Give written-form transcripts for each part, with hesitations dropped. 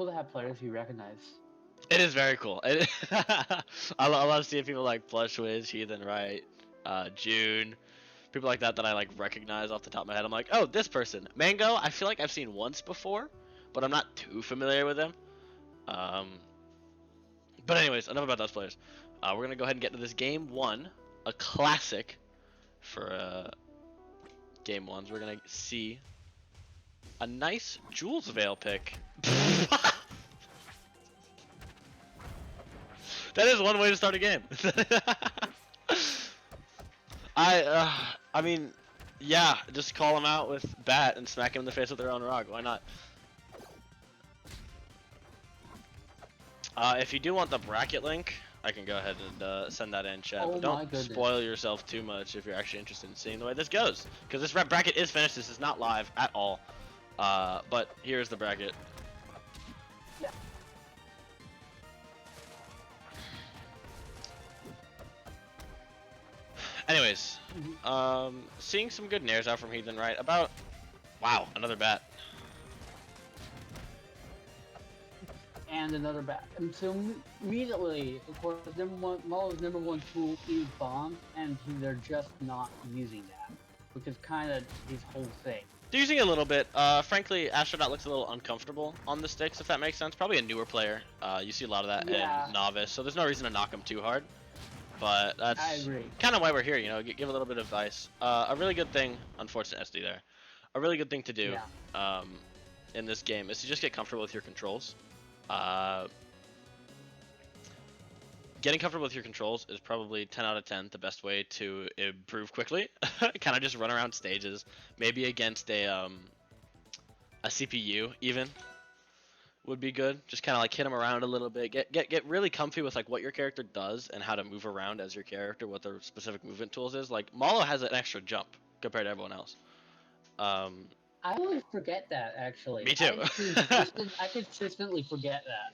cool to have players you recognize. It is very cool. I love seeing people like Plushwiz, HeathenRite, June, people like that I like recognize off the top of my head. I'm like, oh, this person. Mango, I feel like I've seen once before, but I'm not too familiar with him. But anyways, enough about those players. We're gonna go ahead and get into this game one, a classic for game ones. We're gonna see a nice Jules Veil pick. That is one way to start a game. I mean, yeah, just call them out with bat and smack him in the face with their own rock. Why not? If you do want the bracket link, I can go ahead and send that in chat. Oh, but don't spoil yourself too much if you're actually interested in seeing the way this goes, because this bracket is finished. This is not live at all. But here's the bracket. Anyways, seeing some good nairs out from HeathenRite. Wow, another bat. And another bat. And so immediately, of course, Mollo's number one tool is bombs, and they're just not using that, which is kind of his whole thing. They're using it a little bit. Frankly, Astrodot looks a little uncomfortable on the sticks, if that makes sense. Probably a newer player. You see a lot of that in Novice, so there's no reason to knock him too hard. But that's kind of why we're here, you know, give a little bit of advice. A really good thing, unfortunate SD there, a really good thing to do in this game is to just get comfortable with your controls. Getting comfortable with your controls is probably 10 out of 10 the best way to improve quickly. Kind of just run around stages, maybe against a CPU even would be good. Just kind of like hit them around a little bit. Get really comfy with like what your character does and how to move around as your character, what their specific movement tools is. Like Mollo has an extra jump compared to everyone else. I always forget that, actually. Me too. I consistently forget that.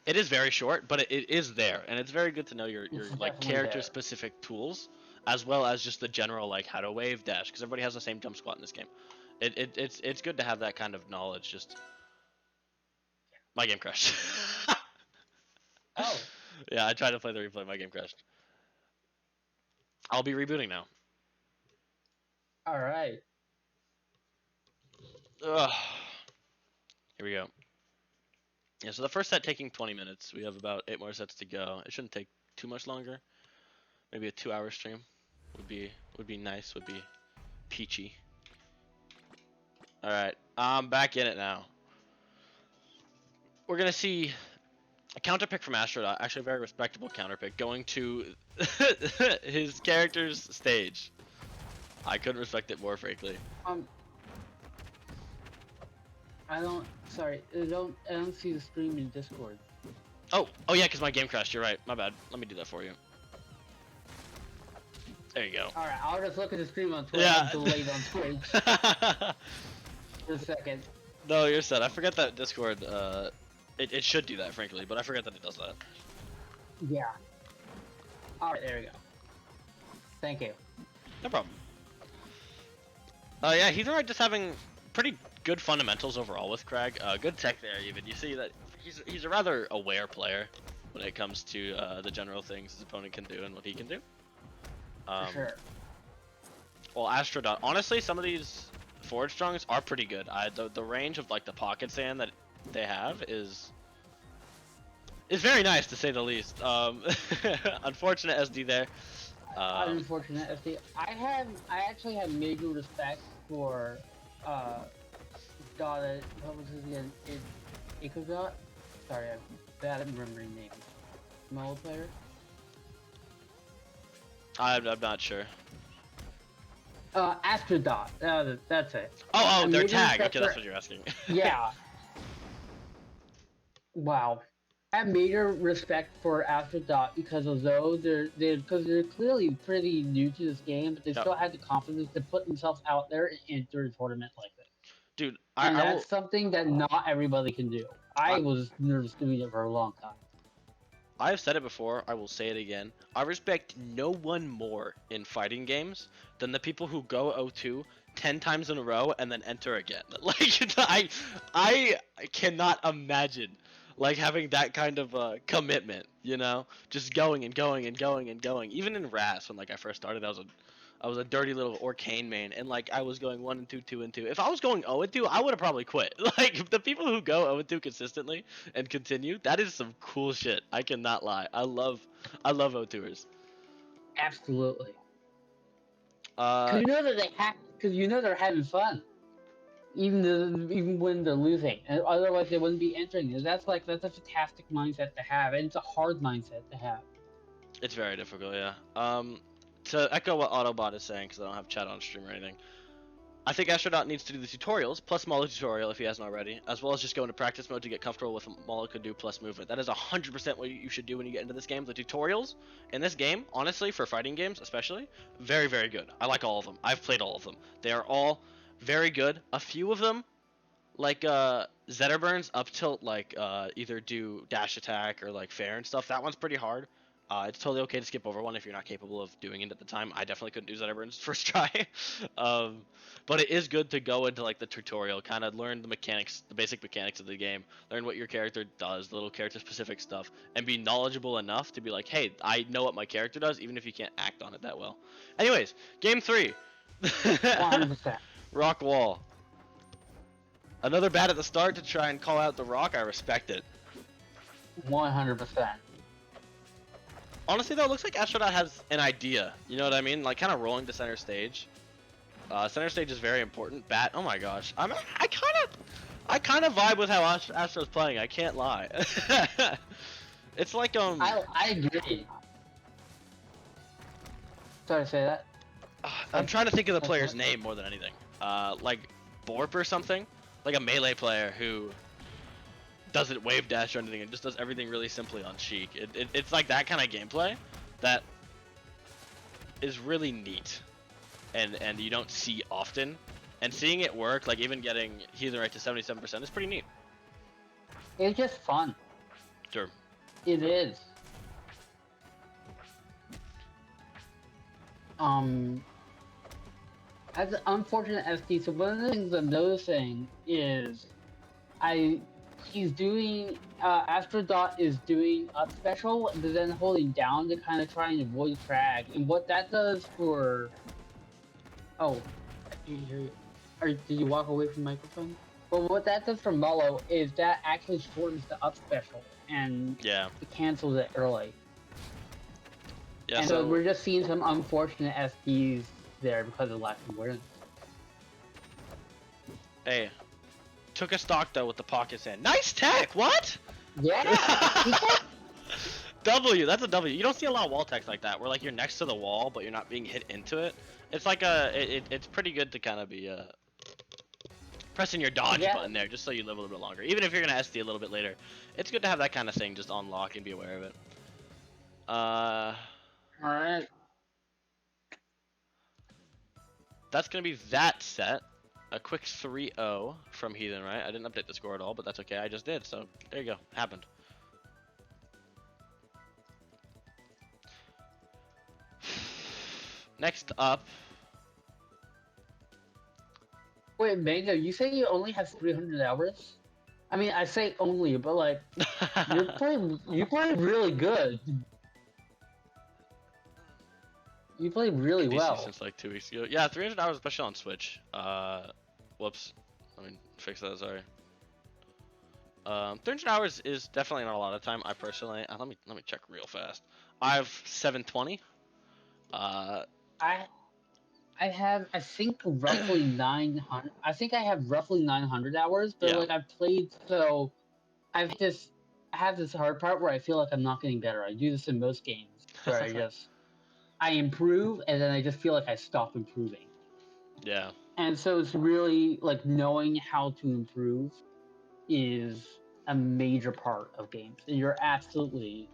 It is very short, but it is there, and it's very good to know your like character-specific tools, as well as just the general like how to wave dash, because everybody has the same jump squat in this game. It's good to have that kind of knowledge. Just my game crashed. Oh. Yeah, I tried to play the replay. My game crashed. I'll be rebooting now. All right. Ugh. Here we go. Yeah, so the first set taking 20 minutes. We have about 8 more sets to go. It shouldn't take too much longer. Maybe a 2-hour stream would be nice. Would be peachy. All right, I'm back in it now. We're gonna see a counter pick from Astrodot. Actually, a very respectable counter pick going to his character's stage. I couldn't respect it more, frankly. I don't see the stream in Discord. Oh yeah, because my game crashed. You're right. My bad. Let me do that for you. There you go. All right, I'll just look at the stream on Twitch. Yeah. Delayed on Twitch. For a second. No, you're set. I forget that Discord. It should do that, frankly, but I forget that it does that. Yeah. All right, there we go. Thank you. No problem. Yeah, HeathenRite just having pretty good fundamentals overall with Kragg. Good tech there, even. You see that he's a rather aware player when it comes to the general things his opponent can do and what he can do. For sure. Well, Astrodot. Honestly, some of these forward strongs are pretty good. The range of like the pocket sand that they have is very nice, to say the least. Unfortunate SD there. Unfortunate SD. I actually have major respect for what was his name? Astrodot? Sorry, I'm bad at remembering names. Mollo player? I'm not sure. Astrodot. That's it. Oh, their tag. Okay, that's what you're asking. Yeah. Wow. I have major respect for Astrodot because although they're clearly pretty new to this game, but they still had the confidence to put themselves out there and enter a tournament like this. Dude, that's something that not everybody can do. I was nervous doing it for a long time. I have said it before, I will say it again. I respect no one more in fighting games than the people who go 0-2, 10 times in a row and then enter again. Like I cannot imagine like having that kind of commitment, you know, just going and going and going and going. Even in RAS when like I first started, I was a dirty little Orcane main, and like I was going 1 and 2, 2 and 2. If I was going 0 and 2, I would have probably quit. Like the people who go 0 and 2 consistently and continue, that is some cool shit. I cannot lie. I love 0-2ers. Absolutely. Because you know that because you know they're having fun, even when they're losing, and otherwise they wouldn't be entering it. That's a fantastic mindset to have, and it's a hard mindset to have. It's very difficult, yeah. To echo what Autobot is saying, because I don't have chat on stream or anything, I think Astrodot needs to do the tutorials, plus Mollo tutorial if he hasn't already, as well as just go into practice mode to get comfortable with what Mollo could do plus movement. That is 100% what you should do when you get into this game. The tutorials in this game, honestly, for fighting games especially, very, very good. I like all of them. I've played all of them. They are all very good. A few of them, like Zetterburns up tilt, like either do dash attack or like fair and stuff, that one's pretty hard. It's totally okay to skip over one if you're not capable of doing it at the time. I definitely couldn't do Zetterburns first try. But it is good to go into like the tutorial, kind of learn the mechanics, the basic mechanics of the game, learn what your character does, the little character specific stuff, and be knowledgeable enough to be like, hey, I know what my character does, even if you can't act on it that well. Anyways, game 3. 100%. Rock wall. Another bat at the start to try and call out the rock. I respect it. 100%. Honestly, though, it looks like Astrodot has an idea. You know what I mean? Like, kind of rolling to center stage. Center stage is very important. Bat. Oh my gosh. I kind of vibe with how Astro's playing. I can't lie. It's like I agree. Sorry to say that. I'm trying to think of the player's name more than anything. Like Borp or something. Like a melee player who doesn't wave dash or anything and just does everything really simply on cheek. It's like that kind of gameplay that is really neat and you don't see often. And seeing it work, like even getting HeathenRite to 77% is pretty neat. It's just fun. Sure. It is. As an unfortunate SD, so one of the things I'm noticing is he's doing, Astrodot is doing up special, but then holding down to kind of try and avoid Kragg. And what that does for... Oh, did you walk away from the microphone? Well, what that does for Mollo is that actually shortens the up special and it cancels it early. Yeah, and so we're just seeing some unfortunate SDs there because of lack of awareness. Hey, took a stock though with the pockets in. Nice tech, what? Yeah. W, that's a W. You don't see a lot of wall techs like that, where like you're next to the wall, but you're not being hit into it. It's like it's pretty good to kind of be pressing your dodge button there, just so you live a little bit longer. Even if you're gonna SD a little bit later, it's good to have that kind of thing just on lock and be aware of it. Alright. That's gonna be that set. A quick 3-0 from HeathenRite. I didn't update the score at all, but that's okay. I just did, so there you go. Happened. Next up. Wait, Mango, you say you only have 300 hours? I mean, I say only, but like, you play really good. You play really well. Since like 2 weeks ago. Yeah, 300 hours, especially on Switch. Whoops. Let me fix that, sorry. 300 hours is definitely not a lot of time. I personally, let me check real fast. I have 720. I have, I think, roughly 900. I think I have roughly 900 hours, but like I've played, so I have this hard part where I feel like I'm not getting better. I do this in most games where I improve and then I just feel like I stop improving. Yeah. And so it's really like knowing how to improve is a major part of games. And you're absolutely